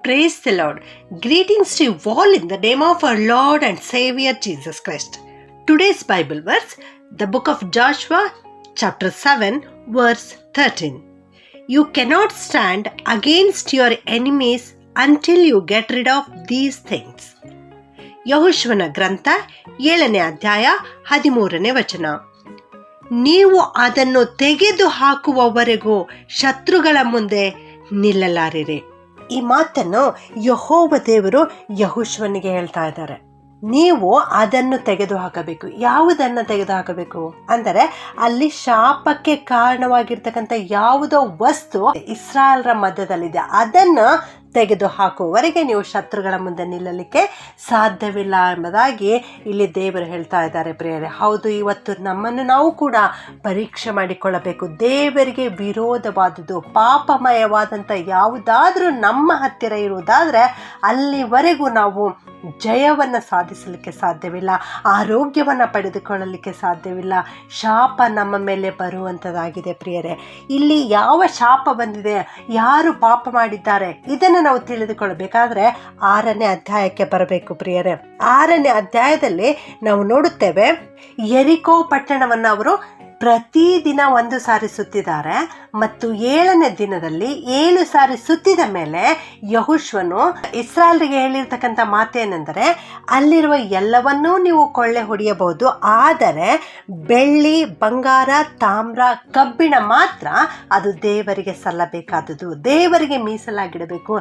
Praise the Lord. Greetings to you all in the name of our Lord and Savior Jesus Christ. Today's Bible verse, the book of Joshua, chapter 7, verse 13. You cannot stand against your enemies until you get rid of these things. ಯೆಹೋಶುವನ ಗ್ರಂಥ 7ನೇ ಅಧ್ಯಾಯ 13ನೇ ವಚನ. ನೀವು ಅದನ್ನು ತೆಗೆದು ಹಾಕುವವರೆಗೂ ಶತ್ರುಗಳ ಮುಂದೆ ನಿಲ್ಲಲಾರಿರಿ. ಈ ಮಾತನ್ನು ಯೆಹೋವ ದೇವರು ಯೆಹೋಶುವನಿಗೆ ಹೇಳ್ತಾ ಇದ್ದಾರೆ. ನೀವು ಅದನ್ನು ತೆಗೆದು ಹಾಕಬೇಕು. ಯಾವುದನ್ನು ತೆಗೆದು ಹಾಕಬೇಕು ಅಂದರೆ, ಅಲ್ಲಿ ಶಾಪಕ್ಕೆ ಕಾರಣವಾಗಿರ್ತಕ್ಕಂಥ ಯಾವುದೋ ವಸ್ತು ಇಸ್ರಾಯೇಲ್ರ ಮಧ್ಯದಲ್ಲಿದೆ, ಅದನ್ನು ತೆಗೆದು ಹಾಕುವವರೆಗೆ ನೀವು ಶತ್ರುಗಳ ಮುಂದೆ ನಿಲ್ಲಲಿಕ್ಕೆ ಸಾಧ್ಯವಿಲ್ಲ ಎಂಬುದಾಗಿ ಇಲ್ಲಿ ದೇವರು ಹೇಳ್ತಾ ಇದ್ದಾರೆ ಪ್ರಿಯರೇ. ಹೌದು, ಇವತ್ತು ನಮ್ಮನ್ನು ನಾವು ಕೂಡ ಪರೀಕ್ಷೆ ಮಾಡಿಕೊಳ್ಳಬೇಕು. ದೇವರಿಗೆ ವಿರೋಧವಾದುದು, ಪಾಪಮಯವಾದಂಥ ಯಾವುದಾದ್ರೂ ನಮ್ಮ ಹತ್ತಿರ ಇರುವುದಾದರೆ ಅಲ್ಲಿವರೆಗೂ ನಾವು ಜಯವನ್ನು ಸಾಧಿಸಲಿಕ್ಕೆ ಸಾಧ್ಯವಿಲ್ಲ, ಆರೋಗ್ಯವನ್ನು ಪಡೆದುಕೊಳ್ಳಲಿಕ್ಕೆ ಸಾಧ್ಯವಿಲ್ಲ. ಶಾಪ ನಮ್ಮ ಮೇಲೆ ಬರುವಂಥದ್ದಾಗಿದೆ ಪ್ರಿಯರೇ. ಇಲ್ಲಿ ಯಾವ ಶಾಪ ಬಂದಿದೆ, ಯಾರು ಪಾಪ ಮಾಡಿದ್ದಾರೆ, ಇದನ್ನು ನಾವು ತಿಳಿದುಕೊಳ್ಳಬೇಕಾದ್ರೆ 6ನೇ ಅಧ್ಯಾಯಕ್ಕೆ ಬರಬೇಕು ಪ್ರಿಯರೇ. 6ನೇ ಅಧ್ಯಾಯದಲ್ಲಿ ನಾವು ನೋಡುತ್ತೇವೆ, ಯೆರಿಕೋ ಪಟ್ಟಣವನ್ನು ಅವರು ಪ್ರತಿದಿನ 1 ಸಾರಿ ಸುತ್ತಿದ್ದಾರೆ ಮತ್ತು 7ನೇ ದಿನದಲ್ಲಿ 7 ಸಾರಿ ಸುತ್ತಿದ ಮೇಲೆ ಯೆಹೋಶುವನು ಇಸ್ರಾಯೇಲ್ರಿಗೆ ಹೇಳಿರ್ತಕ್ಕಂಥ ಮಾತೇನೆಂದರೆ, ಅಲ್ಲಿರುವ ಎಲ್ಲವನ್ನೂ ನೀವು ಕೊಳ್ಳೆ ಹೊಡೆಯಬಹುದು, ಆದರೆ ಬೆಳ್ಳಿ, ಬಂಗಾರ, ತಾಮ್ರ, ಕಬ್ಬಿಣ ಮಾತ್ರ ಅದು ದೇವರಿಗೆ ಸಲ್ಲಬೇಕಾದುದು, ದೇವರಿಗೆ ಮೀಸಲಾಗಿಡಬೇಕು,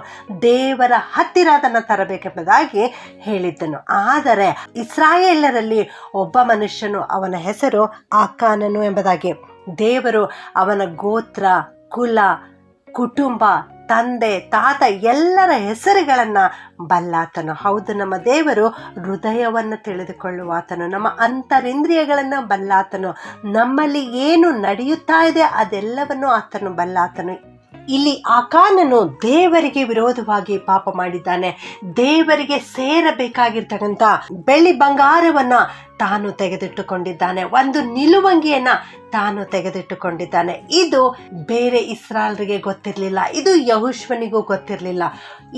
ದೇವರ ಹತ್ತಿರ ಅದನ್ನು ತರಬೇಕೆಂಬುದಾಗಿ ಹೇಳಿದ್ದನು. ಆದರೆ ಇಸ್ರಾಯೇಲರಲ್ಲಿ ಒಬ್ಬ ಮನುಷ್ಯನು, ಅವನ ಹೆಸರು ಆಕಾನನು ಎಂಬುದಾಗಿ. ದೇವರು ಅವನ ಗೋತ್ರ, ಕುಲ, ಕುಟುಂಬ, ತಂದೆ, ತಾತ ಎಲ್ಲರ ಹೆಸರುಗಳನ್ನು ಬಲ್ಲಾತನು. ಹೌದು, ನಮ್ಮ ದೇವರು ಹೃದಯವನ್ನು ತಿಳಿದುಕೊಳ್ಳುವಾತನು, ನಮ್ಮ ಅಂತರಿಂದ್ರಿಯಗಳನ್ನು ಬಲ್ಲಾತನು, ನಮ್ಮಲ್ಲಿ ಏನು ನಡೆಯುತ್ತಾ ಇದೆ ಅದೆಲ್ಲವನ್ನು ಆತನು ಬಲ್ಲಾತನು. ಇಲ್ಲಿ ಆಕಾನನು ದೇವರಿಗೆ ವಿರೋಧವಾಗಿ ಪಾಪ ಮಾಡಿದ್ದಾನೆ. ದೇವರಿಗೆ ಸೇರಬೇಕಾಗಿರ್ತಕ್ಕಂಥ ಬೆಳ್ಳಿ ಬಂಗಾರವನ್ನ ತಾನು ತೆಗೆದಿಟ್ಟುಕೊಂಡಿದ್ದಾನೆ, ಒಂದು ನಿಲುವಂಗಿಯನ್ನ ತಾನು ತೆಗೆದಿಟ್ಟುಕೊಂಡಿದ್ದಾನೆ. ಇದು ಬೇರೆ ಇಸ್ರಾಯೇಲ್ರಿಗೆ ಗೊತ್ತಿರಲಿಲ್ಲ, ಇದು ಯೆಹೋಶುವನಿಗೂ ಗೊತ್ತಿರಲಿಲ್ಲ.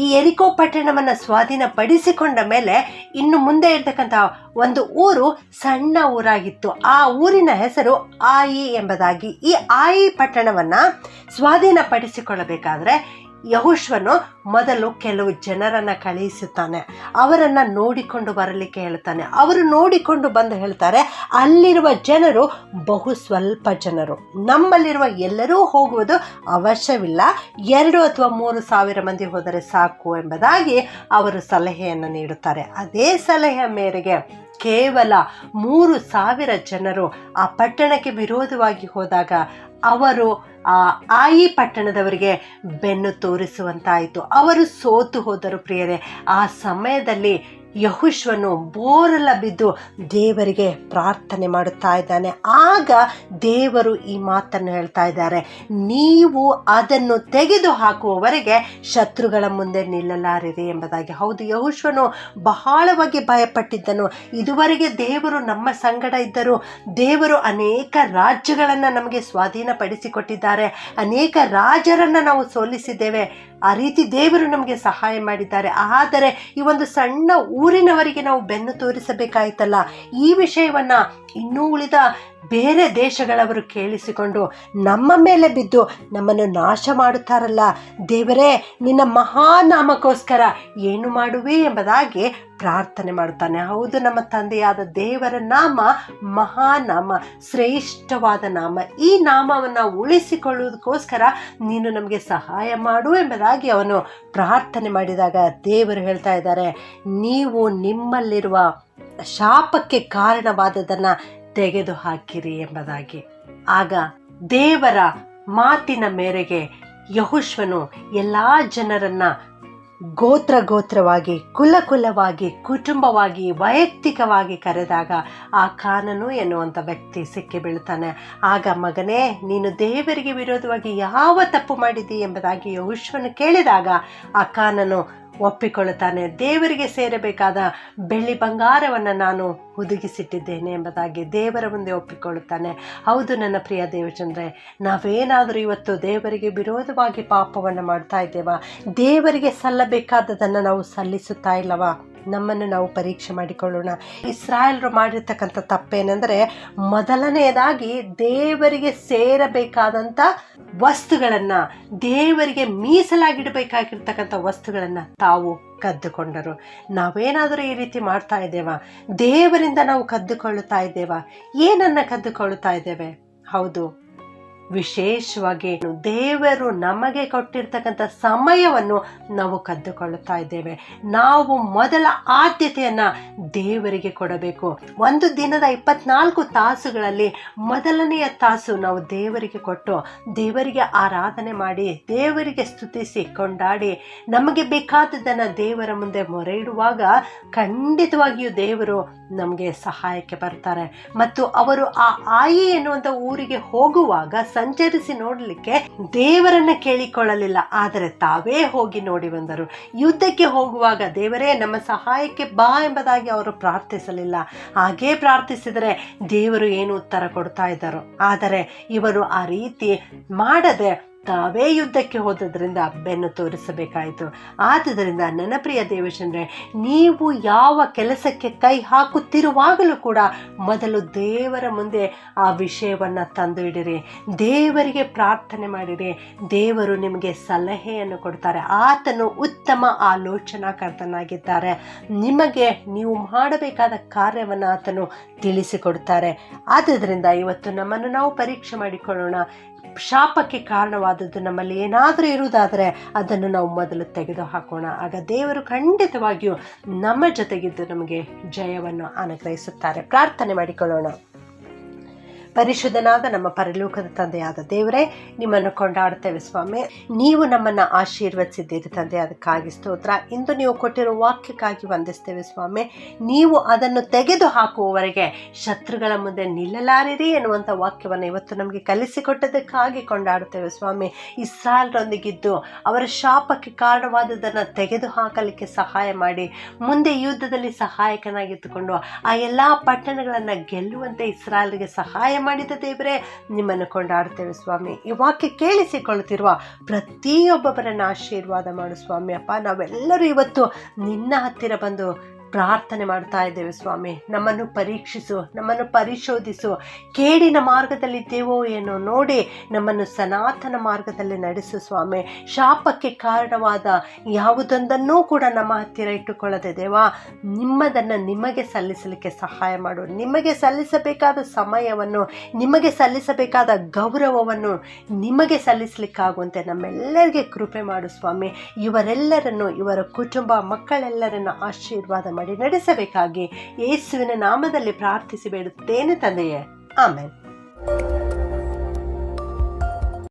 ಈ ಯೆರಿಕೋ ಪಟ್ಟಣವನ್ನು ಸ್ವಾಧೀನಪಡಿಸಿಕೊಂಡ ಮೇಲೆ ಇನ್ನು ಮುಂದೆ ಇರ್ತಕ್ಕಂಥ ಒಂದು ಊರು ಸಣ್ಣ ಊರಾಗಿತ್ತು. ಆ ಊರಿನ ಹೆಸರು ಆಯಿ ಎಂಬುದಾಗಿ. ಈ ಆಯಿ ಪಟ್ಟಣವನ್ನು ಸ್ವಾಧೀನಪಡಿಸಿಕೊಳ್ಳಬೇಕಾದ್ರೆ ಯೆಹೋಶುವನು ಮೊದಲು ಕೆಲವು ಜನರನ್ನು ಕಳುಹಿಸುತ್ತಾನೆ, ಅವರನ್ನು ನೋಡಿಕೊಂಡು ಬರಲಿಕ್ಕೆ ಹೇಳ್ತಾನೆ. ಅವರು ನೋಡಿಕೊಂಡು ಬಂದು ಹೇಳ್ತಾರೆ, ಅಲ್ಲಿರುವ ಜನರು ಬಹು ಸ್ವಲ್ಪ ಜನರು, ನಮ್ಮಲ್ಲಿರುವ ಎಲ್ಲರೂ ಹೋಗುವುದು ಅವಶ್ಯವಿಲ್ಲ, 2 ಅಥವಾ 3 ಸಾವಿರ ಮಂದಿ ಹೋದರೆ ಸಾಕು ಎಂಬುದಾಗಿ ಅವರು ಸಲಹೆಯನ್ನು ನೀಡುತ್ತಾರೆ. ಅದೇ ಸಲಹೆಯ ಮೇರೆಗೆ ಕೇವಲ 3,000 ಜನರು ಆ ಪಟ್ಟಣಕ್ಕೆ ವಿರೋಧವಾಗಿ ಹೋದಾಗ ಅವರು ಆಯಿ ಪಟ್ಟಣದವರಿಗೆ ಬೆನ್ನು ತೋರಿಸುವಂತಾಯಿತು. ಅವರು ಸೋತು ಹೋದರು ಪ್ರಿಯರೇ. ಆ ಸಮಯದಲ್ಲಿ ಯೆಹೋಶುವನು ಬೋರಲ ಬಿದ್ದು ದೇವರಿಗೆ ಪ್ರಾರ್ಥನೆ ಮಾಡುತ್ತಾ ಇದ್ದಾನೆ. ಆಗ ದೇವರು ಈ ಮಾತನ್ನು ಹೇಳ್ತಾ ಇದ್ದಾರೆ, ನೀವು ಅದನ್ನು ತೆಗೆದು ಹಾಕುವವರೆಗೆ ಶತ್ರುಗಳ ಮುಂದೆ ನಿಲ್ಲಲಾರಿರಿ ಎಂಬುದಾಗಿ. ಹೌದು, ಯೆಹೋಶುವನು ಬಹಳವಾಗಿ ಭಯಪಟ್ಟಿದ್ದನು. ಇದುವರೆಗೆ ದೇವರು ನಮ್ಮ ಸಂಗಡ ಇದ್ದರು, ದೇವರು ಅನೇಕ ರಾಜ್ಯಗಳನ್ನು ನಮಗೆ ಸ್ವಾಧೀನಪಡಿಸಿಕೊಟ್ಟಿದ್ದಾರೆ, ಅನೇಕ ರಾಜರನ್ನು ನಾವು ಸೋಲಿಸಿದ್ದೇವೆ, ಆ ರೀತಿ ದೇವರು ನಮಗೆ ಸಹಾಯ ಮಾಡಿದ್ದಾರೆ. ಆದರೆ ಈ ಒಂದು ಸಣ್ಣ ಊರಿನವರಿಗೆ ನಾವು ಬೆನ್ನು ತೋರಿಸಬೇಕಾಯ್ತಲ್ಲ. ಈ ವಿಷಯವನ್ನು ಇನ್ನೂ ಉಳಿದ ಬೇರೆ ದೇಶಗಳವರು ಕೇಳಿಸಿಕೊಂಡು ನಮ್ಮ ಮೇಲೆ ಬಿದ್ದು ನಮ್ಮನ್ನು ನಾಶ ಮಾಡುತ್ತಾರಲ್ಲ, ದೇವರೇ ನಿನ್ನ ಮಹಾನಾಮಕ್ಕೋಸ್ಕರ ಏನು ಮಾಡುವೆ ಎಂಬುದಾಗಿ ಪ್ರಾರ್ಥನೆ ಮಾಡುತ್ತಾನೆ. ಹೌದು, ನಮ್ಮ ತಂದೆಯಾದ ದೇವರ ನಾಮ ಮಹಾನಾಮ, ಶ್ರೇಷ್ಠವಾದ ನಾಮ. ಈ ನಾಮವನ್ನು ಉಳಿಸಿಕೊಳ್ಳುವುದಕ್ಕೋಸ್ಕರ ನೀನು ನಮಗೆ ಸಹಾಯ ಮಾಡು ಎಂಬುದಾಗಿ ಅವನು ಪ್ರಾರ್ಥನೆ ಮಾಡಿದಾಗ ದೇವರು ಹೇಳ್ತಾ ಇದ್ದಾರೆ, ನೀವು ನಿಮ್ಮಲ್ಲಿರುವ ಶಾಪಕ್ಕೆ ಕಾರಣವಾದದನ್ನು ತೆಗೆದು ಹಾಕಿರಿ ಎಂಬುದಾಗಿ. ಆಗ ದೇವರ ಮಾತಿನ ಮೇರೆಗೆ ಯೆಹೋಶುವನು ಎಲ್ಲ ಜನರನ್ನ ಗೋತ್ರ ಗೋತ್ರವಾಗಿ, ಕುಲ ಕುಲವಾಗಿ, ಕುಟುಂಬವಾಗಿ, ವೈಯಕ್ತಿಕವಾಗಿ ಕರೆದಾಗ ಆಕಾನನು ಎನ್ನುವಂಥ ವ್ಯಕ್ತಿ ಸಿಕ್ಕಿ ಬೀಳ್ತಾನೆ. ಆಗ, ಮಗನೇ, ನೀನು ದೇವರಿಗೆ ವಿರೋಧವಾಗಿ ಯಾವ ತಪ್ಪು ಮಾಡಿದಿ ಎಂಬುದಾಗಿ ಯೆಹೋಶುವನು ಕೇಳಿದಾಗ ಆಕಾನನು ಒಪ್ಪಿಕೊಳ್ಳುತ್ತಾನೆ. ದೇವರಿಗೆ ಸೇರಬೇಕಾದ ಬೆಳ್ಳಿ ಬಂಗಾರವನ್ನು ನಾನು ಹುದುಗಿಸಿಟ್ಟಿದ್ದೇನೆ ಎಂಬುದಾಗಿ ದೇವರ ಮುಂದೆ ಒಪ್ಪಿಕೊಳ್ಳುತ್ತಾನೆ. ಹೌದು ನನ್ನ ಪ್ರಿಯ ದೇವಜನರೇ, ನಾವೇನಾದರೂ ಇವತ್ತು ದೇವರಿಗೆ ವಿರೋಧವಾಗಿ ಪಾಪವನ್ನು ಮಾಡ್ತಾ ಇದ್ದೇವಾ? ದೇವರಿಗೆ ಸಲ್ಲಬೇಕಾದದನ್ನು ನಾವು ಸಲ್ಲಿಸುತ್ತಾ ಇಲ್ಲವಾ? ನಮ್ಮನ್ನು ನಾವು ಪರೀಕ್ಷೆ ಮಾಡಿಕೊಳ್ಳೋಣ. ಇಸ್ರಾಯೇಲರು ಮಾಡಿರ್ತಕ್ಕಂಥ ತಪ್ಪೇನೆಂದರೆ, ಮೊದಲನೆಯದಾಗಿ ದೇವರಿಗೆ ಸೇರಬೇಕಾದಂಥ ವಸ್ತುಗಳನ್ನು, ದೇವರಿಗೆ ಮೀಸಲಾಗಿಡಬೇಕಾಗಿರ್ತಕ್ಕಂಥ ವಸ್ತುಗಳನ್ನು ತಾವು ಕದ್ದುಕೊಂಡರು. ನಾವೇನಾದರೂ ಈ ರೀತಿ ಮಾಡ್ತಾ ಇದ್ದೇವಾ? ದೇವರಿಂದ ನಾವು ಕದ್ದುಕೊಳ್ಳುತ್ತಾ ಇದ್ದೇವಾ? ಏನನ್ನ ಕದ್ದುಕೊಳ್ಳುತ್ತಾ ಇದ್ದೇವೆ? ಹೌದು, ವಿಶೇಷವಾಗಿ ದೇವರು ನಮಗೆ ಕೊಟ್ಟಿರ್ತಕ್ಕಂಥ ಸಮಯವನ್ನು ನಾವು ಕದ್ದುಕೊಳ್ಳುತ್ತಾ ಇದ್ದೇವೆ. ನಾವು ಮೊದಲ ಆದ್ಯತೆಯನ್ನು ದೇವರಿಗೆ ಕೊಡಬೇಕು. ಒಂದು ದಿನದ 24 ತಾಸುಗಳಲ್ಲಿ ಮೊದಲನೆಯ ತಾಸು ನಾವು ದೇವರಿಗೆ ಕೊಟ್ಟು ದೇವರಿಗೆ ಆರಾಧನೆ ಮಾಡಿ, ದೇವರಿಗೆ ಸ್ತುತಿಸಿ ಕೊಂಡಾಡಿ, ನಮಗೆ ಬೇಕಾದದನ್ನು ದೇವರ ಮುಂದೆ ಮೊರೆ ಇಡುವಾಗ ಖಂಡಿತವಾಗಿಯೂ ದೇವರು ನಮಗೆ ಸಹಾಯಕ್ಕೆ ಬರ್ತಾರೆ. ಮತ್ತು ಅವರು ಆ ಆಯಿ ಎನ್ನುವಂಥ ಊರಿಗೆ ಹೋಗುವಾಗ ಸಂಚರಿಸಿ ನೋಡಲಿಕ್ಕೆ ದೇವರನ್ನ ಕೇಳಿಕೊಳ್ಳಲಿಲ್ಲ, ಆದರೆ ತಾವೇ ಹೋಗಿ ನೋಡಿ ಬಂದರು. ಯುದ್ಧಕ್ಕೆ ಹೋಗುವಾಗ ದೇವರೇ ನಮ್ಮ ಸಹಾಯಕ್ಕೆ ಬಾ ಎಂಬುದಾಗಿ ಅವರು ಪ್ರಾರ್ಥಿಸಲಿಲ್ಲ. ಹಾಗೇ ಪ್ರಾರ್ಥಿಸಿದರೆ ದೇವರು ಏನು ಉತ್ತರ ಕೊಡ್ತಾ ಇದ್ದರು. ಆದರೆ ಇವರು ಆ ರೀತಿ ಮಾಡದೆ ತಾವೇ ಯುದ್ಧಕ್ಕೆ ಹೋದದ್ರಿಂದ ಬೆನ್ನು ತೋರಿಸಬೇಕಾಯಿತು. ಆದುದರಿಂದ ನನ್ನ ಪ್ರಿಯ ದೇವಜನರೇ, ನೀವು ಯಾವ ಕೆಲಸಕ್ಕೆ ಕೈ ಹಾಕುತ್ತಿರುವಾಗಲೂ ಕೂಡ ಮೊದಲು ದೇವರ ಮುಂದೆ ಆ ವಿಷಯವನ್ನು ತಂದು ಇಡಿರಿ. ದೇವರಿಗೆ ಪ್ರಾರ್ಥನೆ ಮಾಡಿರಿ. ದೇವರು ನಿಮಗೆ ಸಲಹೆಯನ್ನು ಕೊಡ್ತಾರೆ. ಆತನು ಉತ್ತಮ ಆಲೋಚನಾಕರ್ತನಾಗಿದ್ದಾರೆ. ನಿಮಗೆ ನೀವು ಮಾಡಬೇಕಾದ ಕಾರ್ಯವನ್ನು ಆತನು ತಿಳಿಸಿಕೊಡ್ತಾರೆ. ಆದುದರಿಂದ ಇವತ್ತು ನಮ್ಮನ್ನು ನಾವು ಪರೀಕ್ಷೆ ಮಾಡಿಕೊಳ್ಳೋಣ. ಶಾಪಕ್ಕೆ ಕಾರಣವಾದದ್ದು ನಮ್ಮಲ್ಲಿ ಏನಾದರೂ ಇರುವುದಾದರೆ ಅದನ್ನು ನಾವು ಮೊದಲು ತೆಗೆದು ಹಾಕೋಣ. ಆಗ ದೇವರು ಖಂಡಿತವಾಗಿಯೂ ನಮ್ಮ ಜೊತೆಗಿದ್ದು ನಮಗೆ ಜಯವನ್ನು ಅನುಗ್ರಹಿಸುತ್ತಾರೆ. ಪ್ರಾರ್ಥನೆ ಮಾಡಿಕೊಳ್ಳೋಣ. ಪರಿಶುದ್ಧನಾದ ನಮ್ಮ ಪರಲೋಕದ ತಂದೆಯಾದ ದೇವರೇ, ನಿಮ್ಮನ್ನು ಕೊಂಡಾಡ್ತೇವೆ ಸ್ವಾಮಿ. ನೀವು ನಮ್ಮನ್ನು ಆಶೀರ್ವದಿಸಿದ್ದೀರಿ ತಂದೆ, ಅದಕ್ಕಾಗಿ ಸ್ತೋತ್ರ. ಇಂದು ನೀವು ಕೊಟ್ಟಿರೋ ವಾಕ್ಯಕ್ಕಾಗಿ ವಂದಿಸ್ತೇವೆ ಸ್ವಾಮಿ. ನೀವು ಅದನ್ನು ತೆಗೆದು ಹಾಕುವವರೆಗೆ ಶತ್ರುಗಳ ಮುಂದೆ ನಿಲ್ಲಲಾರಿರಿ ಎನ್ನುವಂಥ ವಾಕ್ಯವನ್ನು ಇವತ್ತು ನಮಗೆ ಕಲಿಸಿಕೊಟ್ಟದಕ್ಕಾಗಿ ಕೊಂಡಾಡ್ತೇವೆ ಸ್ವಾಮಿ. ಇಸ್ರಾಯೇಲರೊಂದಿಗಿದ್ದು ಅವರ ಶಾಪಕ್ಕೆ ಕಾರಣವಾದದನ್ನು ತೆಗೆದು ಹಾಕಲಿಕ್ಕೆ ಸಹಾಯ ಮಾಡಿ, ಮುಂದೆ ಯುದ್ಧದಲ್ಲಿ ಸಹಾಯಕನಾಗಿದ್ದುಕೊಂಡು ಆ ಎಲ್ಲ ಪಟ್ಟಣಗಳನ್ನು ಗೆಲ್ಲುವಂತೆ ಇಸ್ರಾಯೇಲರಿಗೆ ಸಹಾಯ ಮಾಡಿದ ದೇವರೇ, ನಿಮ್ಮನ್ನು ಕೊಂಡಾಡ್ತೇವೆ ಸ್ವಾಮಿ. ಈ ವಾಕ್ಯ ಕೇಳಿಸಿಕೊಳ್ಳುತ್ತಿರುವ ಪ್ರತಿಯೊಬ್ಬೊಬ್ಬರನ್ನು ಆಶೀರ್ವಾದ ಮಾಡು ಸ್ವಾಮಿ. ಅಪ್ಪ, ನಾವೆಲ್ಲರೂ ಇವತ್ತು ನಿನ್ನ ಹತ್ತಿರ ಬಂದು ಪ್ರಾರ್ಥನೆ ಮಾಡ್ತಾ ಇದ್ದೇವೆ ಸ್ವಾಮಿ. ನಮ್ಮನ್ನು ಪರೀಕ್ಷಿಸು, ನಮ್ಮನ್ನು ಪರಿಶೋಧಿಸು. ಕೇಡಿನ ಮಾರ್ಗದಲ್ಲಿದ್ದೇವೋ ಏನೋ ನೋಡಿ ನಮ್ಮನ್ನು ಸನಾತನ ಮಾರ್ಗದಲ್ಲಿ ನಡೆಸು ಸ್ವಾಮಿ. ಶಾಪಕ್ಕೆ ಕಾರಣವಾದ ಯಾವುದೊಂದನ್ನೂ ಕೂಡ ನಮ್ಮ ಹತ್ತಿರ ಇಟ್ಟುಕೊಳ್ಳದೆ ದೇವಾ, ನಿಮ್ಮದನ್ನು ನಿಮಗೆ ಸಲ್ಲಿಸಲಿಕ್ಕೆ ಸಹಾಯ ಮಾಡು. ನಿಮಗೆ ಸಲ್ಲಿಸಬೇಕಾದ ಸಮಯವನ್ನು, ನಿಮಗೆ ಸಲ್ಲಿಸಬೇಕಾದ ಗೌರವವನ್ನು ನಿಮಗೆ ಸಲ್ಲಿಸಲಿಕ್ಕಾಗುವಂತೆ ನಮ್ಮೆಲ್ಲರಿಗೆ ಕೃಪೆ ಮಾಡು ಸ್ವಾಮಿ. ಇವರೆಲ್ಲರನ್ನು, ಇವರ ಕುಟುಂಬ, ಮಕ್ಕಳೆಲ್ಲರನ್ನು ಆಶೀರ್ವಾದ ಮಾಡಿ ನಡೆಸಬೇಕಾಗಿ ಯೇಸುವಿನ ನಾಮದಲ್ಲಿ ಪ್ರಾರ್ಥಿಸಿ ಬೇಡುತ್ತೇನೆ ತಂದೆಯೇ. ಆಮೆನ್.